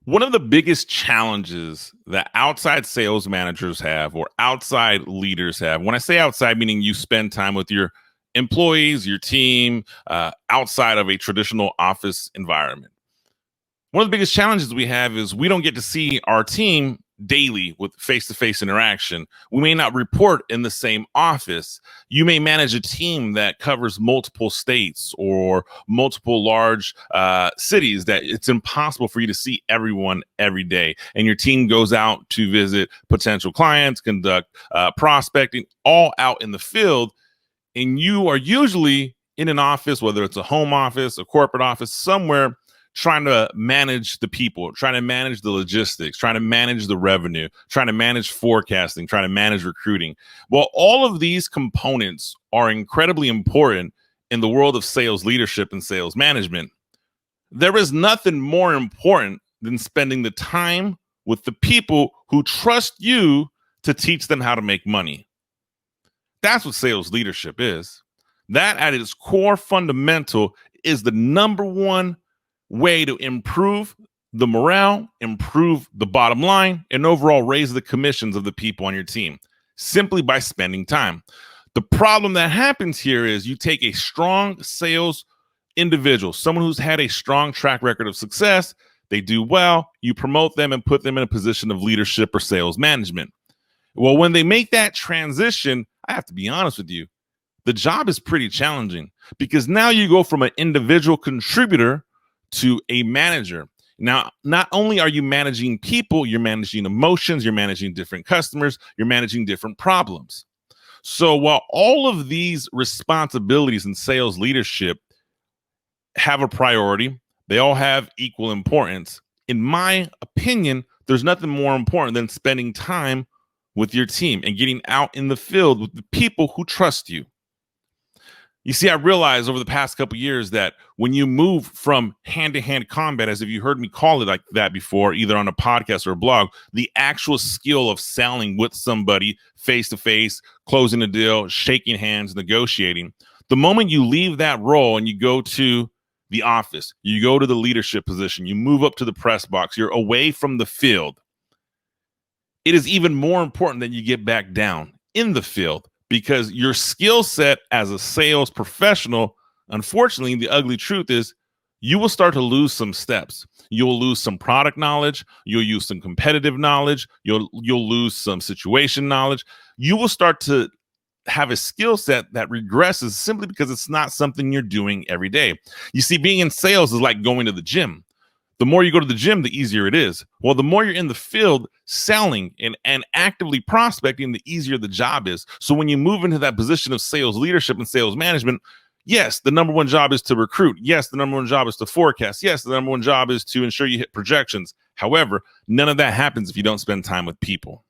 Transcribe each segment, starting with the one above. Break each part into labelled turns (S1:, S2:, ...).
S1: One of the biggest challenges that outside sales managers have or outside leaders have, when I say outside, meaning you spend time with your employees, your team, outside of a traditional office environment. One of the biggest challenges we have is we don't get to see our team daily with face to face interaction. We may not report in the same office. You may manage a team that covers multiple states or multiple large cities that it's impossible for you to see everyone every day. And your team goes out to visit potential clients, conduct prospecting, all out in the field. And you are usually in an office, whether it's a home office, a corporate office, somewhere trying to manage the people, trying to manage the logistics, trying to manage the revenue, trying to manage forecasting, trying to manage recruiting. Well, all of these components are incredibly important in the world of sales leadership and sales management. There is nothing more important than spending the time with the people who trust you to teach them how to make money. That's what sales leadership is. That at its core fundamental is the number one way to improve the morale, improve the bottom line, and overall raise the commissions of the people on your team simply by spending time. The problem that happens here is you take a strong sales individual, someone who's had a strong track record of success, they do well, you promote them and put them in a position of leadership or sales management. Well, when they make that transition, I have to be honest with you, the job is pretty challenging because now you go from an individual contributor to a manager. Now, not only are you managing people, you're managing emotions, you're managing different customers, you're managing different problems. So while all of these responsibilities in sales leadership have a priority, they all have equal importance. In my opinion, there's nothing more important than spending time with your team and getting out in the field with the people who trust you. You see, I realized over the past couple of years that when you move from hand-to-hand combat, as if you heard me call it like that before, either on a podcast or a blog, the actual skill of selling with somebody face-to-face, closing a deal, shaking hands, negotiating, the moment you leave that role and you go to the office, you go to the leadership position, you move up to the press box, you're away from the field, it is even more important that you get back down in the field. Because your skill set as a sales professional, unfortunately, the ugly truth is you will start to lose some steps. You'll lose some product knowledge. You'll use some competitive knowledge. You'll lose some situation knowledge. You will start to have a skill set that regresses simply because it's not something you're doing every day. You see, being in sales is like going to the gym. The more you go to the gym, the easier it is. Well, the more you're in the field selling and actively prospecting, the easier the job is. So when you move into that position of sales leadership and sales management, yes, the number one job is to recruit. Yes, the number one job is to forecast. Yes, the number one job is to ensure you hit projections. However, none of that happens if you don't spend time with people.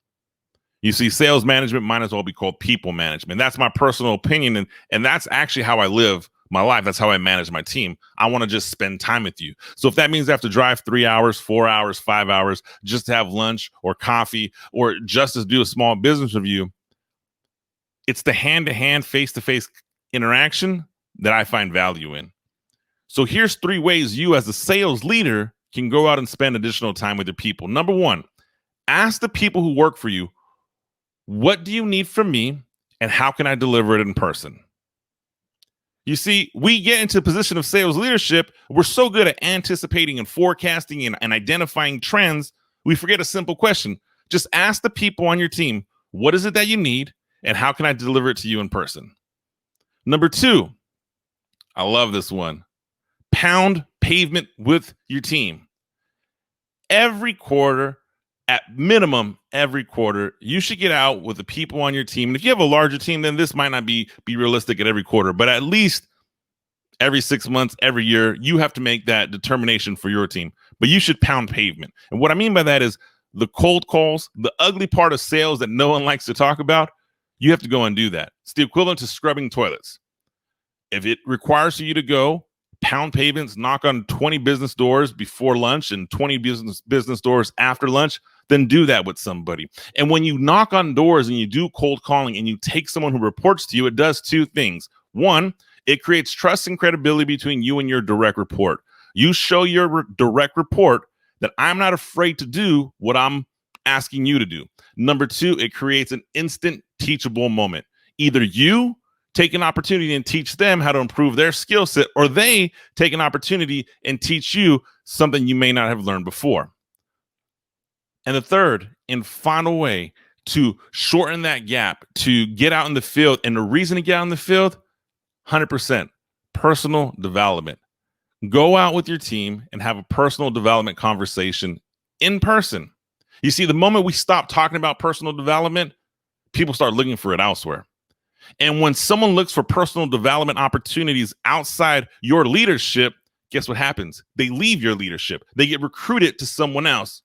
S1: You see, sales management might as well be called people management. That's my personal opinion. And that's actually how I live my life. That's how I manage my team. I want to just spend time with you. So if that means I have to drive 3 hours, 4 hours, 5 hours just to have lunch or coffee or just to do a small business review, it's the hand-to-hand, face-to-face interaction that I find value in. So here's 3 ways you as a sales leader can go out and spend additional time with your people. Number 1, ask the people who work for you, what do you need from me and how can I deliver it in person? You see, we get into a position of sales leadership. We're so good at anticipating and forecasting and identifying trends. We forget a simple question. Just ask the people on your team, what is it that you need and how can I deliver it to you in person? Number 2, I love this one. Pound pavement with your team. Every quarter, at minimum, every quarter, you should get out with the people on your team. And if you have a larger team, then this might not be realistic at every quarter, but at least every 6 months, every year, you have to make that determination for your team. But you should pound pavement. And what I mean by that is the cold calls, the ugly part of sales that no one likes to talk about, you have to go and do that. It's the equivalent to scrubbing toilets. If it requires you to go pound pavements, knock on 20 business doors before lunch and 20 business doors after lunch, then do that with somebody. And when you knock on doors and you do cold calling and you take someone who reports to you, it does 2 things. 1, it creates trust and credibility between you and your direct report. You show your direct report that I'm not afraid to do what I'm asking you to do. Number two, it creates an instant teachable moment. Either you take an opportunity and teach them how to improve their skill set, or they take an opportunity and teach you something you may not have learned before. And the third and final way to shorten that gap, to get out in the field, and the reason to get out in the field, 100% personal development. Go out with your team and have a personal development conversation in person. You see, the moment we stop talking about personal development, people start looking for it elsewhere. And when someone looks for personal development opportunities outside your leadership, guess what happens? They leave your leadership. They get recruited to someone else.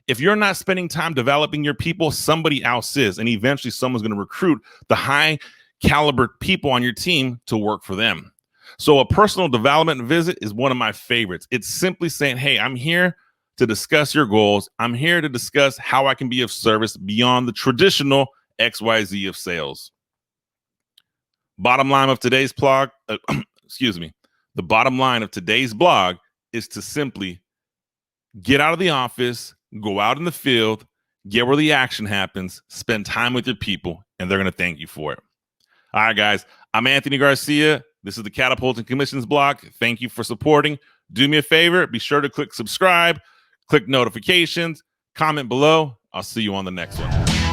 S1: If you're not spending time developing your people, somebody else is. And eventually someone's going to recruit the high caliber people on your team to work for them. So a personal development visit is one of my favorites. It's simply saying, hey, I'm here to discuss your goals. I'm here to discuss how I can be of service beyond the traditional XYZ of sales. Bottom line of today's blog, the bottom line of today's blog is to simply get out of the office, go out in the field, get where the action happens, spend time with your people, and they're going to thank you for it. All right, guys, I'm Anthony Garcia. This is the Catapulting Commissions blog. Thank you for supporting. Do me a favor. Be sure to click subscribe, click notifications, comment below. I'll see you on the next one.